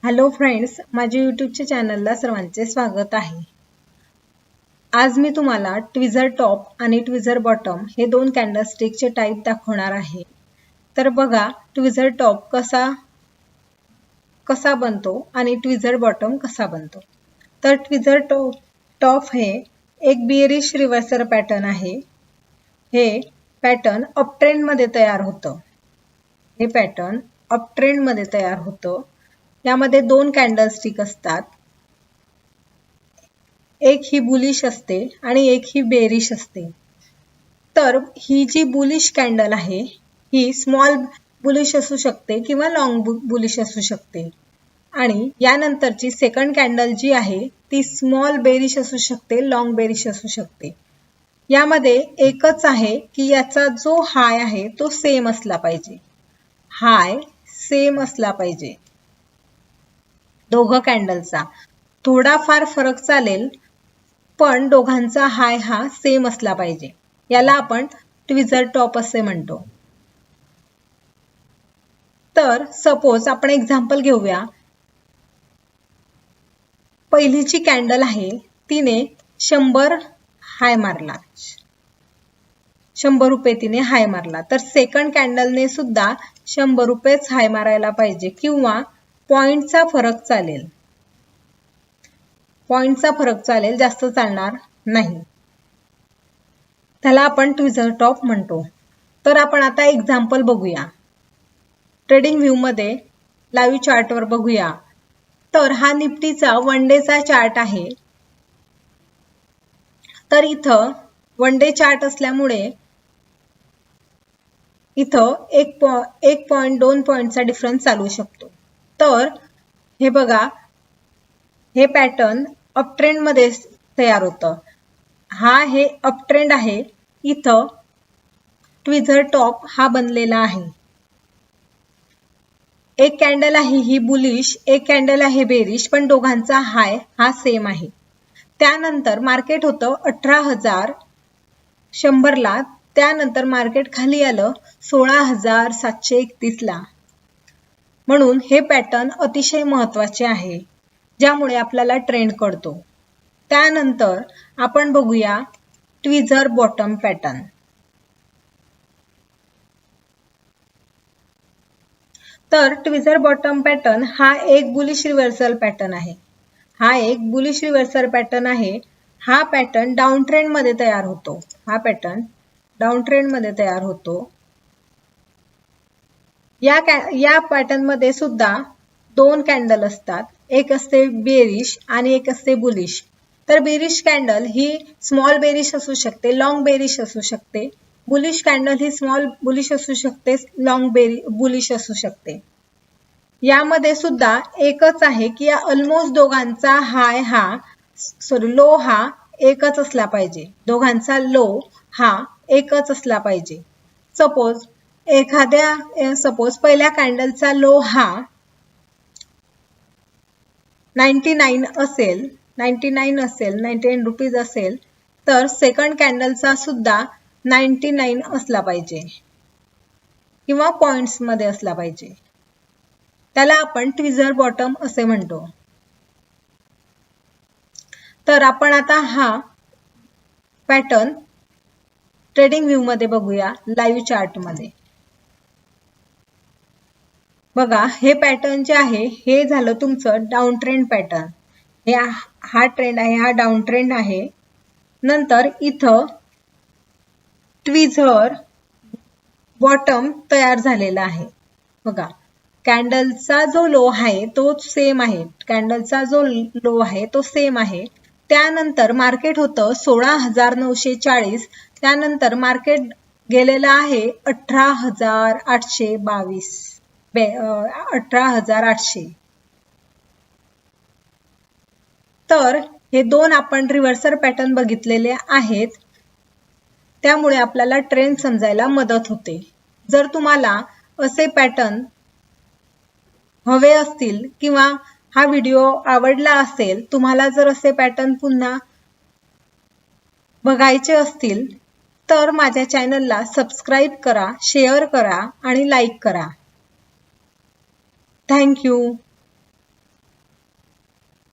Hello friends, माझ्या यूट्यूबच्या चॅनलला सर्वांचे स्वागत आहे। आज मी तुम्हाला ट्विझर टॉप आणि ट्विझर बॉटम हे दोन कॅन्डलस्टिकचे टाइप दाखवणार आहे। तर बघा ट्विझर टॉप कसा बनतो आणि ट्विझर बॉटम कसा बनतो। तर ट्विझर टॉप हे एक बियरिश रिव्हर्सल पॅटर्न आहे। हे पॅटर्न अप ट्रेंड मध्ये तयार होतं। हे पॅटर्न अप ट्रेंड मध्ये तयार होतं। यामध्ये दोन कॅन्डलस्टिक असतात, एक ही बुलिश असते आणि एक ही बेरिश असते। तर ही जी बुलिश कॅन्डल आहे ही स्मॉल बुलिश असू शकते किंवा लॉंग बुलिश असू शकते, आणि यानंतरची सेकंड कॅन्डल जी आहे ती स्मॉल बेरिश असू शकते, लॉंग बेरिश असू शकते। यामध्ये एकच आहे की याचा जो हाय आहे तो सेम असला पाहिजे, हाय सेम असला पाहिजे। दोघं कॅन्डलचा थोडाफार फरक चालेल, पण दोघांचा हाय हा सेम असला पाहिजे। याला आपण ट्विझर टॉप असे म्हणतो। तर सपोज आपण एक्झाम्पल घेऊया। पहिलीची कॅन्डल आहे तिने 100 हाय मारला, 100 रुपये तिने हाय मारला। तर सेकंड कॅन्डलने सुद्धा 100 रुपयेच हाय मारायला पाहिजे, किंवा पॉइंटचा फरक चालेल, पॉइंटचा फरक चालेल, जास्त चालणार नाही। त्याला आपण ट्विझर टॉप म्हणतो। तर आपण आता एक्झाम्पल बघूया। ट्रेडिंग व्ह्यू मध्ये लाईव्ह चार्ट वर बघूया। तर हा निफ्टीचा वन डेचा चार्ट आहे। तर इथं वन डे चार्ट असल्यामुळे इथं एक पॉइंट 2 पॉइंटचा डिफरन्स चालू शकतो। तर हे बघा, हे पॅटर्न अप ट्रेंड मध्ये तयार होतं। हे अप ट्रेंड आहे। इथं ट्विझर टॉप हा बनलेला आहे। एक कॅन्डल आहे ही बुलिश, एक कॅन्डल आहे बेरिश, पण दोघांचा हाय हा सेम आहे। त्यानंतर मार्केट होतं 18,100 ला, त्यानंतर मार्केट खाली आलं 16,731 ला। म्हणून हे पॅटर्न अतिशय महत्त्वाचे आहे, ज्यामुळे आपल्याला ट्रेंड कळतो। त्यानंतर आपण बघूया ट्विझर बॉटम पॅटर्न। तर ट्विझर बॉटम पॅटर्न हा एक बुलिश रिव्हर्सल पॅटर्न आहे। हा एक बुलिश रिव्हर्सल पॅटर्न आहे। हा पॅटर्न डाऊन ट्रेंड मध्ये तयार होतो। हा पॅटर्न डाऊन ट्रेंड मध्ये तयार होतो। या पॅटर्न मध्ये सुद्धा दोन कॅन्डल असतात, एक असते बेरिश आणि एक असते बुलिश। तर बेरिश कॅन्डल ही स्मॉल बेरिश असू शकते, लॉंग बेरिश असू शकते। बुलिश कॅन्डल ही स्मॉल बुलिश असू शकते, लॉंग बुलिश असू शकते। यामध्ये सुद्धा एकच आहे की या ऑलमोस्ट दोघांचा लो हा एकच असला पाहिजे, दोघांचा लो हा एकच असला पाहिजे। सपोज पहिल्या कॅन्डलचा लो हा 99 असेल, 99 रुपीज असेल, तर सेकंड कॅन्डलचा सुद्धा 99 असला पाहिजे, किंवा पॉइंट्स मध्ये असला पाहिजे। त्याला आपण ट्विझर बॉटम असे म्हणतो। तर आपण आता हा पॅटर्न ट्रेडिंग व्ह्यू मध्ये बघूया, लाईव्ह चार्ट मध्ये बघा। हे पॅटर्न जे आहे हे झालं तुमचं डाऊन ट्रेंड पॅटर्न। हा ट्रेंड आहे, हा डाऊन ट्रेंड आहे। नंतर इथं ट्विझर बॉटम तयार झालेला आहे। बघा, कॅन्डलचा जो लो आहे तो सेम आहे, कॅन्डलचा जो लो आहे तो सेम आहे। त्यानंतर मार्केट होतं 16,940, त्यानंतर मार्केट गेलेलं आहे 18,800। तर हे दोन आपण रिव्हर्सल पॅटर्न बघितलेले आहेत, त्यामुळे आपल्याला ट्रेंड समजायला मदत होते। जर तुम्हाला असे पॅटर्न हवे असतील किंवा हा व्हिडिओ आवडला असेल, तुम्हाला जर असे पॅटर्न पुन्हा बघायचे असतील, तर माझ्या चॅनलला सबस्क्राईब करा, शेअर करा आणि लाईक करा। Thank you.